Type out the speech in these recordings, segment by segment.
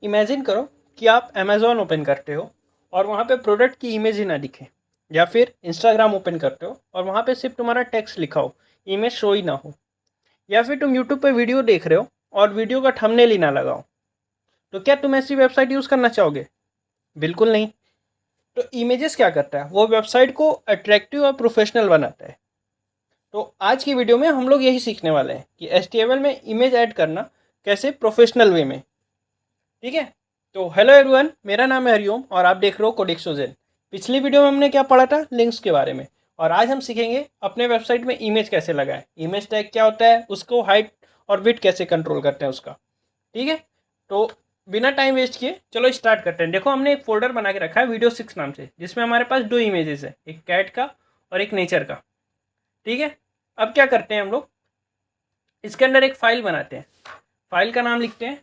Imagine करो कि आप अमेज़ॉन ओपन करते हो और वहाँ पे प्रोडक्ट की इमेज ही ना दिखे, या फिर इंस्टाग्राम ओपन करते हो और वहाँ पे सिर्फ तुम्हारा टेक्स्ट लिखा हो, इमेज शो ही ना हो, या फिर तुम यूट्यूब पे वीडियो देख रहे हो और वीडियो का थंबनेल ही ना लगाओ। तो क्या तुम ऐसी वेबसाइट यूज़ करना चाहोगे? बिल्कुल नहीं। तो इमेजेस क्या करता है, वो वेबसाइट को अट्रैक्टिव और प्रोफेशनल बनाता है। तो आज की वीडियो में हम लोग यही सीखने वाले हैं कि HTML में इमेज ऐड करना कैसे प्रोफेशनल वे में। ठीक है। तो हेलो एवरीवन, मेरा नाम है हरिओम और आप देख रहे हो कोडेक्सोजेन। पिछली वीडियो में हमने क्या पढ़ा था, लिंक्स के बारे में। और आज हम सीखेंगे अपने वेबसाइट में इमेज कैसे लगाएं, इमेज टैग क्या होता है, उसको हाइट और विड्थ कैसे कंट्रोल करते हैं उसका। ठीक है। तो बिना टाइम वेस्ट किए चलो स्टार्ट करते हैं। देखो, हमने एक फोल्डर बना के रखा है वीडियो 6 नाम से, जिसमें हमारे पास दो इमेजेस है, एक कैट का और एक नेचर का। ठीक है। अब क्या करते हैं हम लोग, इसके अंदर एक फाइल बनाते हैं। फाइल का नाम लिखते हैं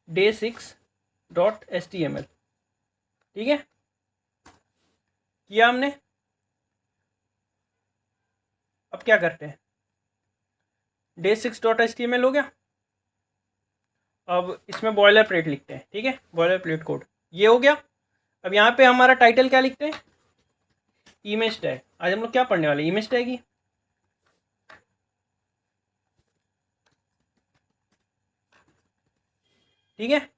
day6.html। ठीक है, किया हमने। अब क्या करते हैं, day6.html हो गया। अब इसमें बॉयलर प्लेट लिखते हैं। ठीक है, बॉयलर प्लेट कोड ये हो गया। अब यहाँ पे हमारा टाइटल क्या लिखते हैं, इमेज टैग। आज हम लोग क्या पढ़ने वाले, इमेज टैग ही। ठीक है।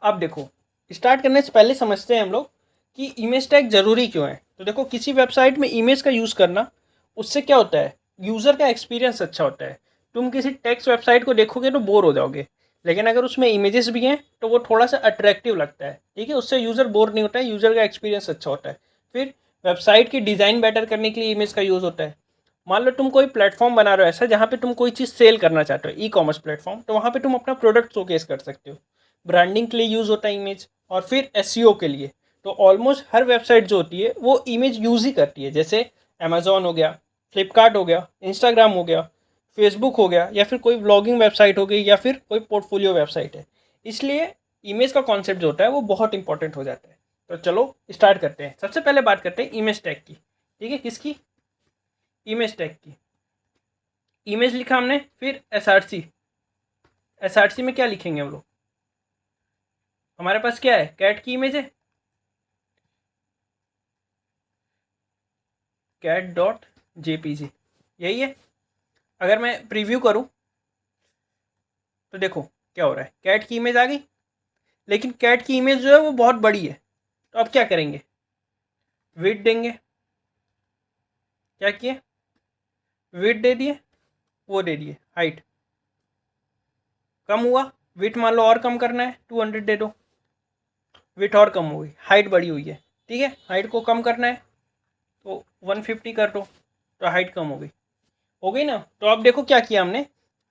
अब देखो, स्टार्ट करने से पहले समझते हैं हम लोग कि इमेज टैग ज़रूरी क्यों है। तो देखो, किसी वेबसाइट में इमेज का यूज़ करना, उससे क्या होता है, यूज़र का एक्सपीरियंस अच्छा होता है। तुम किसी टेक्स्ट वेबसाइट को देखोगे तो बोर हो जाओगे, लेकिन अगर उसमें इमेजेस भी हैं तो वो थोड़ा सा अट्रैक्टिव लगता है। ठीक है, उससे यूज़र बोर नहीं होता है, यूज़र का एक्सपीरियंस अच्छा होता है। फिर वेबसाइट की डिज़ाइन बेटर करने के लिए इमेज का यूज़ होता है। मान लो तुम कोई प्लेटफॉर्म बना रहे हो ऐसा, जहाँ पे तुम कोई चीज़ सेल करना चाहते हो, ई कॉमर्स प्लेटफॉर्म, तो वहाँ पे तुम अपना प्रोडक्ट शोकेस कर सकते हो। ब्रांडिंग के लिए यूज़ होता है इमेज, और फिर एसईओ के लिए। तो ऑलमोस्ट हर वेबसाइट जो होती है वो इमेज यूज़ ही करती है। जैसे अमेजोन हो गया, फ्लिपकार्ट हो गया, इंस्टाग्राम हो गया, फेसबुक हो गया, या फिर कोई व्लॉगिंग वेबसाइट हो गई, या फिर कोई पोर्टफोलियो वेबसाइट है। इसलिए इमेज का कॉन्सेप्ट जो होता है वो बहुत इंपॉर्टेंट हो जाता है। तो चलो स्टार्ट करते हैं। सबसे पहले बात करते हैं इमेज टैग की। ठीक है, किसकी, इमेज टैग की। इमेज लिखा हमने, फिर एसआरसी। एसआरसी में क्या लिखेंगे हम लोग, हमारे पास क्या है, कैट की इमेज है, cat.jpg, यही है। अगर मैं प्रीव्यू करूं तो देखो क्या हो रहा है, कैट की इमेज आ गई। लेकिन कैट की इमेज जो है वो बहुत बड़ी है। तो अब क्या करेंगे, विड्थ देंगे। क्या किए, विड्थ दे दिए, वो दे दिए हाइट। कम हुआ, विड्थ मान लो और कम करना है, 200 दे दो। विड्थ और कम हो गई, हाइट बड़ी हुई है। ठीक है, हाइट को कम करना है तो 150 कर दो, तो हाइट कम हो गई ना। तो अब देखो क्या किया हमने,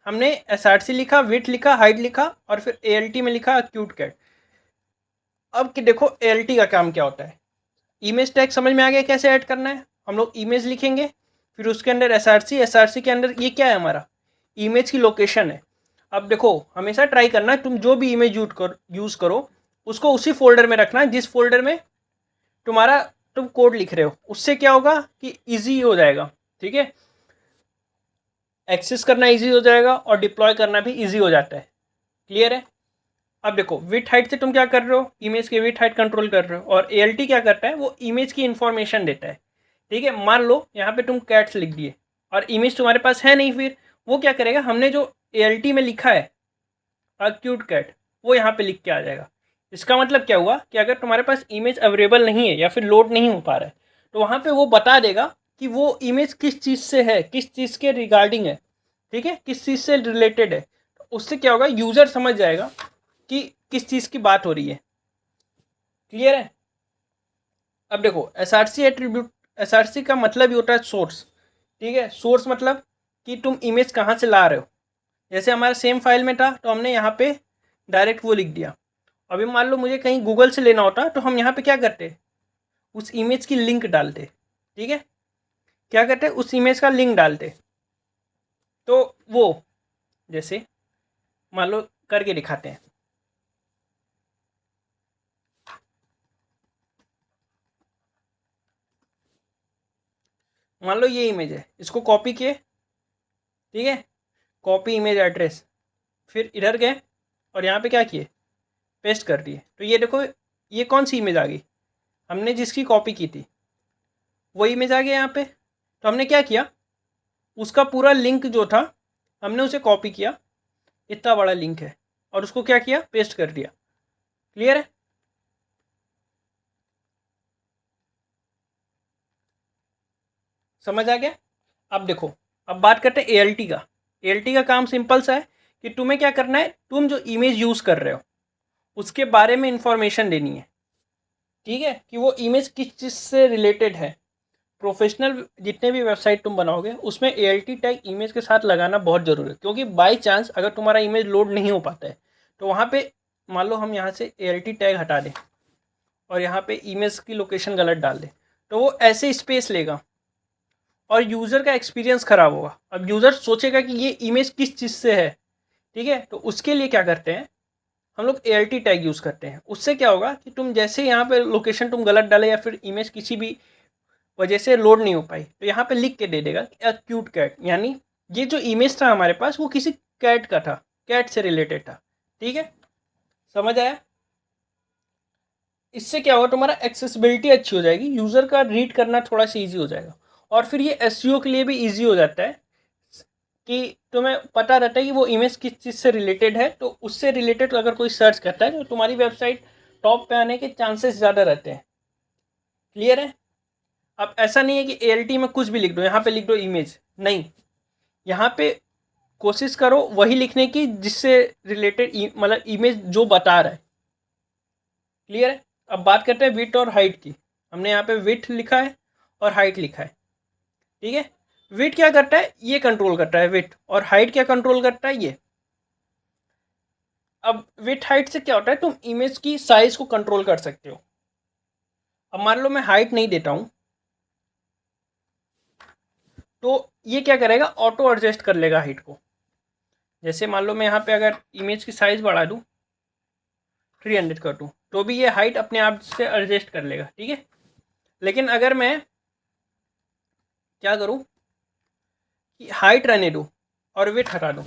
हमने एसआरसी लिखा, विड्थ लिखा, हाइट लिखा, और फिर एएलटी में लिखा एक्यूट कैट। अब कि देखो एएलटी का काम क्या होता है, इमेज टैग समझ में आ गया कैसे ऐड करना है। हम लोग इमेज लिखेंगे, फिर उसके अंदर एसआरसी, एसआरसी के अंदर ये क्या है, हमारा इमेज की लोकेशन है। अब देखो, हमेशा ट्राई करना है तुम जो भी इमेज यूज़ करो उसको उसी फोल्डर में रखना है जिस फोल्डर में तुम्हारा तुम कोड लिख रहे हो। उससे क्या होगा कि ईजी हो जाएगा। ठीक है, एक्सेस करना ईजी हो जाएगा और डिप्लॉय करना भी ईजी हो जाता है। क्लियर है। अब देखो, विथ हाइट से तुम क्या कर रहे हो, इमेज के विथ हाइट कंट्रोल कर रहे हो, और एएलटी क्या करता है, वो इमेज की इंफॉर्मेशन देता है। ठीक है, मान लो यहाँ पे तुम कैट्स लिख दिए और इमेज तुम्हारे पास है नहीं, फिर वो क्या करेगा, हमने जो एएलटी में लिखा है अक्यूट कैट, वो यहाँ पे लिख के आ जाएगा। इसका मतलब क्या हुआ कि अगर तुम्हारे पास इमेज अवेलेबल नहीं है या फिर लोड नहीं हो पा रहा है, तो वहाँ पे वो बता देगा कि वो इमेज किस चीज़ से है, किस चीज़ के रिगार्डिंग है। ठीक है, किस चीज़ से रिलेटेड है। तो उससे क्या होगा, यूज़र समझ जाएगा कि किस चीज़ की बात हो रही है। क्लियर है। अब देखो, एसआरसी एट्रीब्यूट, एसआरसी का मतलब ही होता है सोर्स। ठीक है, सोर्स मतलब कि तुम इमेज कहाँ से ला रहे हो। जैसे हमारा सेम फाइल में था तो हमने यहाँ पे डायरेक्ट वो लिख दिया। अभी मान लो मुझे कहीं गूगल से लेना होता तो हम यहाँ पे क्या करते, उस इमेज की लिंक डालते। ठीक है, क्या करते, उस इमेज का लिंक डालते। तो वो जैसे मान लो करके दिखाते हैं। मान लो ये इमेज है, इसको कॉपी किए। ठीक है, कॉपी इमेज एड्रेस, फिर इधर गए और यहाँ पे क्या किए, पेस्ट कर दिए। तो ये देखो ये कौन सी इमेज आ गई, हमने जिसकी कॉपी की थी वो इमेज आ गया यहाँ पे। तो हमने क्या किया, उसका पूरा लिंक जो था हमने उसे कॉपी किया, इतना बड़ा लिंक है, और उसको क्या किया, पेस्ट कर दिया। क्लियर है? समझ आ गया? अब देखो, अब बात करते हैं एएलटी का। एएलटी का काम सिंपल सा है कि तुम्हें क्या करना है, तुम जो इमेज यूज़ कर रहे हो उसके बारे में इंफॉर्मेशन देनी है। ठीक है, कि वो इमेज किस चीज़ से रिलेटेड है। प्रोफेशनल जितने भी वेबसाइट तुम बनाओगे उसमें एएलटी टैग इमेज के साथ लगाना बहुत ज़रूरी है, क्योंकि बाय चांस अगर तुम्हारा इमेज लोड नहीं हो पाता है तो वहाँ पे मान लो हम यहाँ से एएलटी टैग हटा दें और यहाँ पे इमेज की लोकेशन गलत डाल दें, तो वो ऐसे स्पेस लेगा और यूज़र का एक्सपीरियंस ख़राब होगा। अब यूज़र सोचेगा कि ये इमेज किस चीज़ से है। ठीक है, तो उसके लिए क्या करते हैं हम लोग एएलटी टैग यूज़ करते हैं। उससे क्या होगा कि तुम जैसे यहाँ पे लोकेशन तुम गलत डाले या फिर इमेज किसी भी वजह से लोड नहीं हो पाई, तो यहाँ पे लिख के दे देगा अ क्यूट कैट, यानी ये जो इमेज था हमारे पास वो किसी कैट का था, कैट से रिलेटेड था। ठीक है, समझ आया? इससे क्या होगा, तुम्हारा एक्सेसिबिलिटी अच्छी हो जाएगी, यूज़र का रीड करना थोड़ा सा ईजी हो जाएगा, और फिर ये एसईओ के लिए भी ईजी हो जाता है कि तुम्हें पता रहता है कि वो इमेज किस चीज़ से रिलेटेड है, तो उससे रिलेटेड अगर कोई सर्च करता है तो तुम्हारी वेबसाइट टॉप पे आने के चांसेस ज़्यादा रहते हैं। क्लियर है? अब ऐसा नहीं है कि एएलटी में कुछ भी लिख दो, यहाँ पे लिख दो इमेज, नहीं, यहाँ पे कोशिश करो वही लिखने की जिससे रिलेटेड मतलब इमेज जो बता रहा है। क्लियर है? अब बात करते हैं विड्थ और हाइट की। हमने यहाँ पे विड्थ लिखा है और हाइट लिखा है। ठीक है, विड्थ क्या करता है, ये कंट्रोल करता है विड्थ, और हाइट क्या कंट्रोल करता है, ये। अब विड्थ हाइट से क्या होता है, तुम इमेज की साइज को कंट्रोल कर सकते हो। अब मान लो मैं हाइट नहीं देता हूँ तो ये क्या करेगा, ऑटो एडजस्ट कर लेगा हाइट को। जैसे मान लो मैं यहाँ पे अगर इमेज की साइज बढ़ा दूँ 300 कर दूँ तो भी ये हाइट अपने आप से एडजस्ट कर लेगा। ठीक है, लेकिन अगर मैं क्या करूँ कि हाइट रहने दूँ और वेट हटा दूँ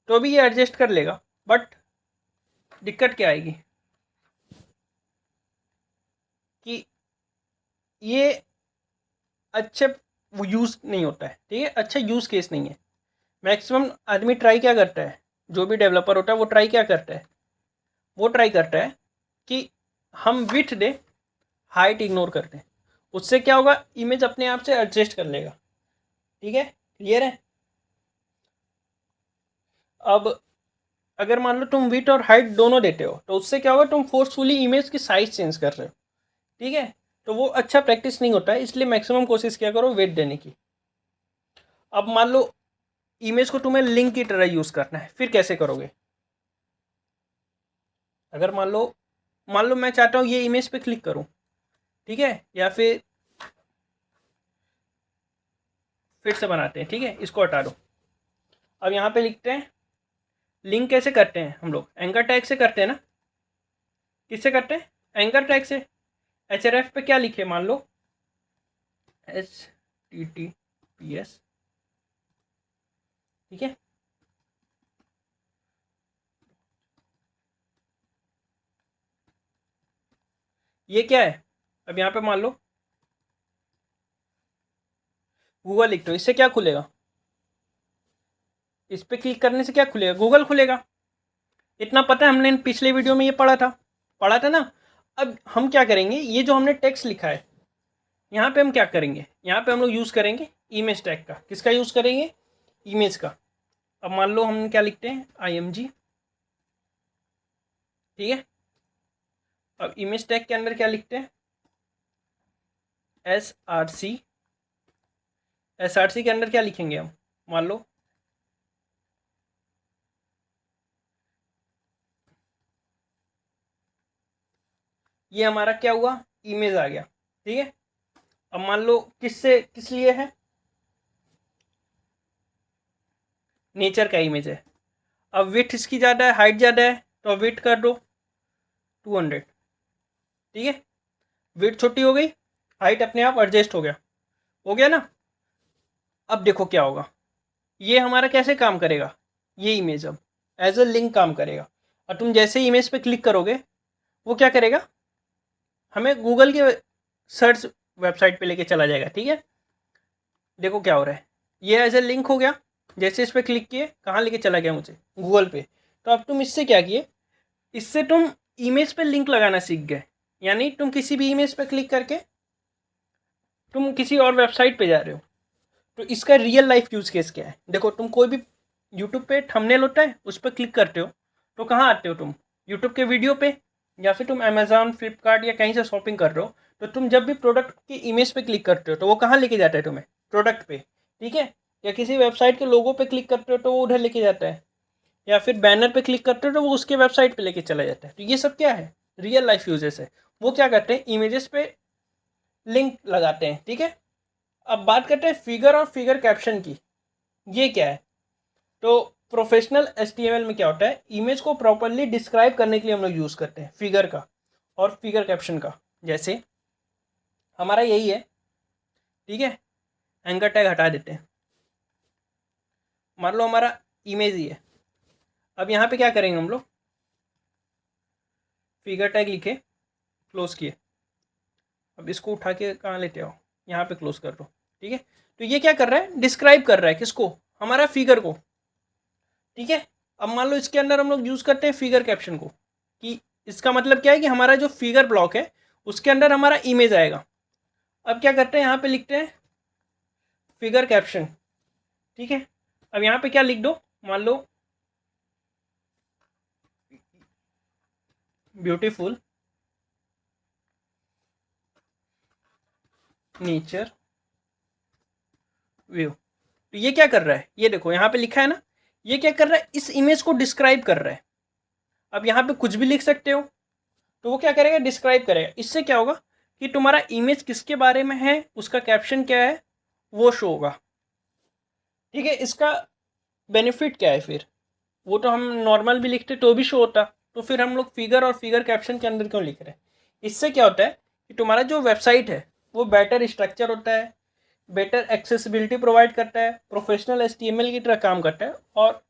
तो भी ये एडजस्ट कर लेगा, बट दिक्कत क्या आएगी कि ये अच्छे वो यूज़ नहीं होता है। ठीक है, अच्छा यूज़ केस नहीं है। मैक्सिमम आदमी ट्राई क्या करता है, जो भी डेवलपर होता है वो ट्राई क्या करता है, वो ट्राई करता है कि हम विड्थ दें, हाइट इग्नोर कर दें। उससे क्या होगा, इमेज अपने आप से एडजस्ट कर लेगा। ठीक है, क्लियर है? अब अगर मान लो तुम विड्थ और हाइट दोनों देते हो तो उससे क्या होगा, तुम फोर्सफुली इमेज की साइज चेंज कर रहे हो। ठीक है, तो वो अच्छा प्रैक्टिस नहीं होता है, इसलिए मैक्सिमम कोशिश क्या करो वेट देने की। अब मान लो इमेज को तुम्हें लिंक की तरह यूज़ करना है, फिर कैसे करोगे? अगर मान लो मैं चाहता हूँ ये इमेज पे क्लिक करूँ, ठीक है, या फिर से बनाते हैं। ठीक है, इसको हटा दो। अब यहाँ पे लिखते हैं लिंक कैसे करते हैं हम लोग, एंकर टैग से करते हैं ना। किससे करते हैं, एंकर टैग से। एचआरएफ पे क्या लिखे, मान लो HTTPS। ठीक है, ये क्या है, अब यहाँ पे मान लो गूगल लिख दो, इससे क्या खुलेगा, इस पर क्लिक करने से क्या खुलेगा, गूगल खुलेगा। इतना पता है, हमने पिछले वीडियो में ये पढ़ा था ना। अब हम क्या करेंगे, ये जो हमने टेक्स्ट लिखा है यहाँ पे हम क्या करेंगे, यहाँ पे हम लोग यूज़ करेंगे इमेज टैग का। किसका यूज़ करेंगे, इमेज का। अब मान लो हम क्या लिखते हैं, IMG। ठीक है, अब इमेज टैग के अंदर क्या लिखते हैं, SRC। SRC के अंदर क्या लिखेंगे हम, मान लो ये हमारा क्या हुआ, इमेज आ गया। ठीक है, अब मान लो किस लिए है, नेचर का इमेज है। अब विड्थ इसकी ज़्यादा है, हाइट ज़्यादा है, तो विड्थ कर दो 200। ठीक है, विड्थ छोटी हो गई, हाइट अपने आप एडजस्ट हो गया ना। अब देखो क्या होगा, ये हमारा कैसे काम करेगा, ये इमेज अब एज अ लिंक काम करेगा। और तुम जैसे ही इमेज पे क्लिक करोगे वो क्या करेगा, हमें गूगल के सर्च वेबसाइट पे लेके चला जाएगा। ठीक है, देखो क्या हो रहा है, ये एज ए लिंक हो गया, जैसे इस पर क्लिक किए कहाँ लेके चला गया, मुझे गूगल पे। तो अब तुम इससे क्या किए, इससे तुम इमेज पे लिंक लगाना सीख गए। यानी तुम किसी भी इमेज पे क्लिक करके तुम किसी और वेबसाइट पे जा रहे हो। तो इसका रियल लाइफ यूज़ केस क्या है, देखो तुम कोई भी यूट्यूब पे थंबनेल होता है उस पर क्लिक करते हो तो कहाँ आते हो तुम, यूट्यूब के वीडियो पे, या फिर तुम अमेज़ॉन फ्लिपकार्ट या कहीं से शॉपिंग कर रहे हो तो तुम जब भी प्रोडक्ट की इमेज पे क्लिक करते हो तो वो कहाँ लेके जाता है तुम्हें, प्रोडक्ट पे। ठीक है, या किसी वेबसाइट के लोगो पे क्लिक करते हो तो वो उधर लेके जाता है, या फिर बैनर पे क्लिक करते हो तो वो उसके वेबसाइट पे लेके चला जाता है। तो ये सब क्या है, रियल लाइफ यूजेस है। वो क्या करते हैं, इमेजेस पे लिंक लगाते हैं। ठीक है, अब बात करते हैं फिगर और फिगर कैप्शन की। ये क्या है, तो प्रोफेशनल HTML में क्या होता है, इमेज को प्रॉपरली डिस्क्राइब करने के लिए हम लोग यूज़ करते हैं फिगर का और फिगर कैप्शन का। जैसे हमारा यही है, ठीक है, एंकर टैग हटा देते हैं, मान लो हमारा इमेज ही है। अब यहाँ पे क्या करेंगे हम लोग, फिगर टैग लिखे, क्लोज किए, अब इसको उठा के कहाँ लेते आओ, यहाँ पे क्लोज कर दो। ठीक है, तो ये क्या कर रहा है, डिस्क्राइब कर रहा है किसको, हमारा फिगर को। ठीक है, अब मान लो इसके अंदर हम लोग यूज़ करते हैं फिगर कैप्शन को, कि इसका मतलब क्या है कि हमारा जो फिगर ब्लॉक है उसके अंदर हमारा इमेज आएगा। अब क्या करते हैं, यहाँ पे लिखते हैं फिगर कैप्शन। ठीक है, अब यहाँ पे क्या लिख दो, मान लो ब्यूटीफुल नेचर व्यू। तो ये क्या कर रहा है, ये देखो यहाँ पे लिखा है ना, ये क्या कर रहा है, इस इमेज को डिस्क्राइब कर रहा है। अब यहाँ पे कुछ भी लिख सकते हो, तो वो क्या करेगा, डिस्क्राइब करेगा। इससे क्या होगा कि तुम्हारा इमेज किसके बारे में है, उसका कैप्शन क्या है, वो शो होगा। ठीक है, इसका बेनिफिट क्या है फिर, वो तो हम नॉर्मल भी लिखते तो भी शो होता, तो फिर हम लोग फिगर और फिगर कैप्शन के अंदर क्यों लिख रहे हैं। इससे क्या होता है कि तुम्हारा जो वेबसाइट है वो बेटर स्ट्रक्चर होता है, बेटर एक्सेसिबिलिटी प्रोवाइड करता है, प्रोफेशनल HTML की तरह काम करता है, और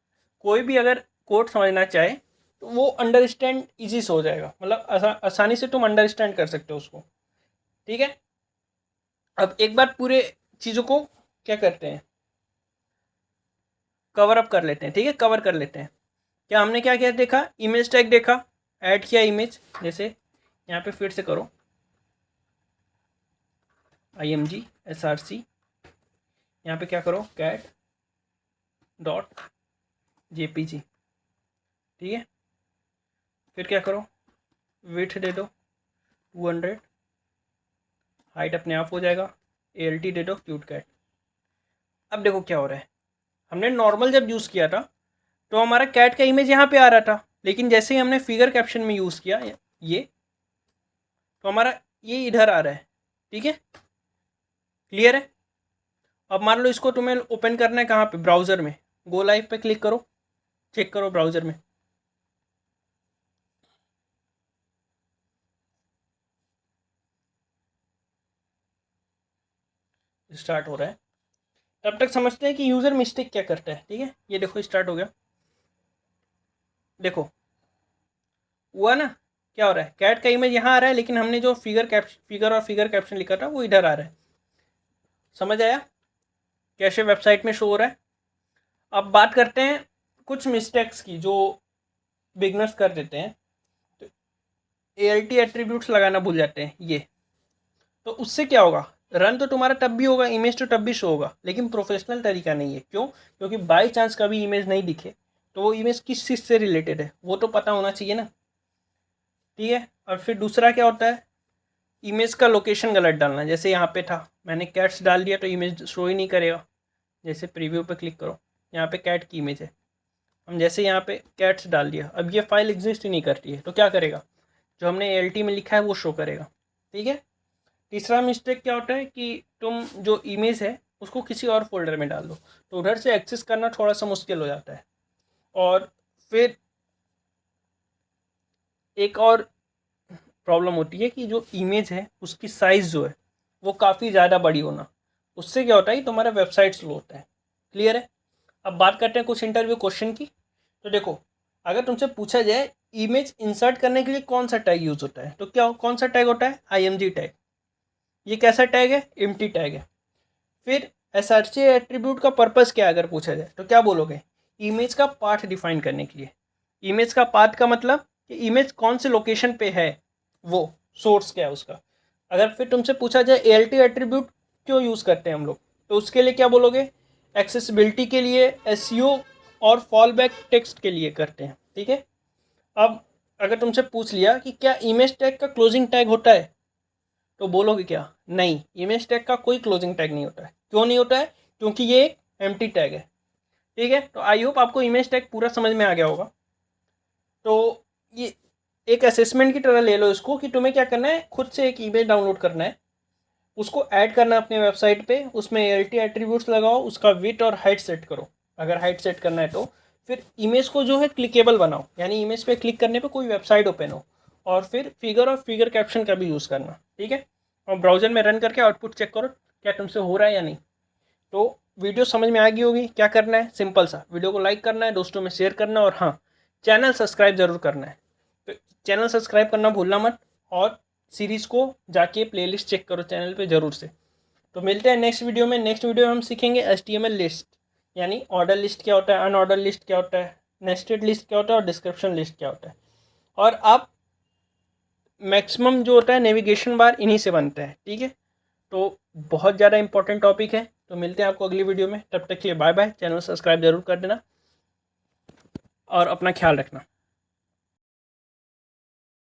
कोई भी अगर कोड समझना चाहे तो वो अंडरस्टैंड ईजी से हो जाएगा, मतलब आसानी से तुम अंडरस्टैंड कर सकते हो उसको। ठीक है, अब एक बार पूरे चीज़ों को क्या करते हैं, कवर अप कर लेते हैं। ठीक है, कवर कर लेते हैं। क्या हमने क्या क्या देखा, इमेज टैग देखा, ऐड किया इमेज, जैसे यहाँ पे फिर से करो IMG SRC, यहाँ पे क्या करो cat.jpg। ठीक है, फिर क्या करो, विड्थ दे दो 200, हाइट अपने आप हो जाएगा, ALT दे दो क्यूट कैट। अब देखो क्या हो रहा है, हमने नॉर्मल जब यूज़ किया था तो हमारा कैट का इमेज यहाँ पे आ रहा था, लेकिन जैसे ही हमने फिगर कैप्शन में यूज़ किया ये, तो हमारा ये इधर आ रहा है। ठीक है, क्लियर है। अब मान लो इसको तुम्हें ओपन करना है कहाँ पे, ब्राउज़र में, गो लाइव पे क्लिक करो, चेक करो ब्राउज़र में। स्टार्ट हो रहा है, तब तक समझते हैं कि यूज़र मिस्टेक क्या करता है। ठीक है, ये देखो स्टार्ट हो गया, देखो हुआ ना, क्या हो रहा है, कैट का इमेज यहाँ आ रहा है, लेकिन हमने जो फिगर और फिगर कैप्शन लिखा था वो इधर आ रहा है। समझ आया कैसे वेबसाइट में शो हो रहा है। अब बात करते हैं कुछ मिस्टेक्स की जो बिगनर्स कर देते हैं, तो ALT एट्रीब्यूट्स लगाना भूल जाते हैं ये, तो उससे क्या होगा, रन तो तुम्हारा तब भी होगा, इमेज तो तब भी शो होगा, लेकिन प्रोफेशनल तरीका नहीं है। क्यों, क्योंकि बाई चांस कभी इमेज नहीं दिखे तो वो इमेज किस चीज़ से रिलेटेड है वो तो पता होना चाहिए ना। ठीक है, और फिर दूसरा क्या होता है, इमेज का लोकेशन गलत डालना। जैसे यहाँ पे था, मैंने कैट्स डाल दिया तो इमेज शो ही नहीं करेगा। जैसे प्रीव्यू पे क्लिक करो, यहाँ पे कैट की इमेज है, हम जैसे यहाँ पे कैट्स डाल दिया, अब ये फाइल एग्जिस्ट ही नहीं करती है, तो क्या करेगा, जो हमने ALT में लिखा है वो शो करेगा। ठीक है, तीसरा मिस्टेक क्या होता है कि तुम जो इमेज है उसको किसी और फोल्डर में डाल दो, तो उधर से एक्सेस करना थोड़ा सा मुश्किल हो जाता है। और फिर एक और प्रॉब्लम होती है कि जो इमेज है उसकी साइज़ जो है वो काफ़ी ज़्यादा बड़ी होना, उससे क्या होता है कि तुम्हारा वेबसाइट स्लो होता है। क्लियर है। अब बात करते हैं कुछ इंटरव्यू क्वेश्चन की। तो देखो, अगर तुमसे पूछा जाए इमेज इंसर्ट करने के लिए कौन सा टैग यूज़ होता है, तो क्या कौन सा टैग होता है, IMG टैग। ये कैसा टैग है, एम्प्टी टैग है। फिर SRC एट्रीब्यूट का पर्पस क्या है अगर पूछा जाए तो क्या बोलोगे, इमेज का पाथ डिफाइन करने के लिए। इमेज का पाथ का मतलब कि इमेज कौन से लोकेशन पे है, वो सोर्स क्या है उसका। अगर फिर तुमसे पूछा जाए ALT एट्रीब्यूट क्यों यूज़ करते हैं हम लोग, तो उसके लिए क्या बोलोगे, एक्सेसिबिलिटी के लिए, SEO और फॉल बैक टेक्स्ट के लिए करते हैं, ठीक है। अब अगर तुमसे पूछ लिया कि क्या इमेज टैग का क्लोजिंग टैग होता है, तो बोलोगे क्या, नहीं, इमेज टैग का कोई क्लोजिंग टैग नहीं होता है। क्यों नहीं होता है, क्योंकि ये एक एम्प्टी टैग है, ठीक है। तो आई होप आपको इमेज टैग पूरा समझ में आ गया होगा। तो ये एक असेसमेंट की तरह ले लो इसको, कि तुम्हें क्या करना है, खुद से एक इमेज डाउनलोड करना है, उसको ऐड करना है अपने वेबसाइट पे, उसमें ALT एट्रीब्यूट्स लगाओ, उसका विड्थ और हाइट सेट करो, अगर हाइट सेट करना है तो। फिर इमेज को जो है क्लिकेबल बनाओ, यानी इमेज पे क्लिक करने पे कोई वेबसाइट ओपन हो, और फिर फिगर और फिगर कैप्शन का भी यूज़ करना, ठीक है। और ब्राउज़र में रन करके आउटपुट चेक करो क्या तुमसे हो रहा है या नहीं। तो वीडियो समझ में आ गई होगी, क्या करना है, सिंपल सा, वीडियो को लाइक करना है, दोस्तों में शेयर करना है, और हाँ, चैनल सब्सक्राइब ज़रूर करना है। तो चैनल सब्सक्राइब करना भूलना मत, और सीरीज़ को जाके प्लेलिस्ट चेक करो चैनल पे ज़रूर से। तो मिलते हैं नेक्स्ट वीडियो में। नेक्स्ट वीडियो में हम सीखेंगे HTML लिस्ट, यानी ऑर्डर लिस्ट क्या होता है, अनऑर्डर लिस्ट क्या होता है, नेस्टेड लिस्ट क्या होता है, और डिस्क्रिप्शन लिस्ट क्या होता है। और आप मैक्सिमम जो होता है नेविगेशन बार इन्हीं से बनता है, ठीक है। तो बहुत ज़्यादा इंपॉर्टेंट टॉपिक है। तो मिलते हैं आपको अगली वीडियो में, तब तक के लिए बाय बाय। चैनल सब्सक्राइब जरूर कर देना और अपना ख्याल रखना।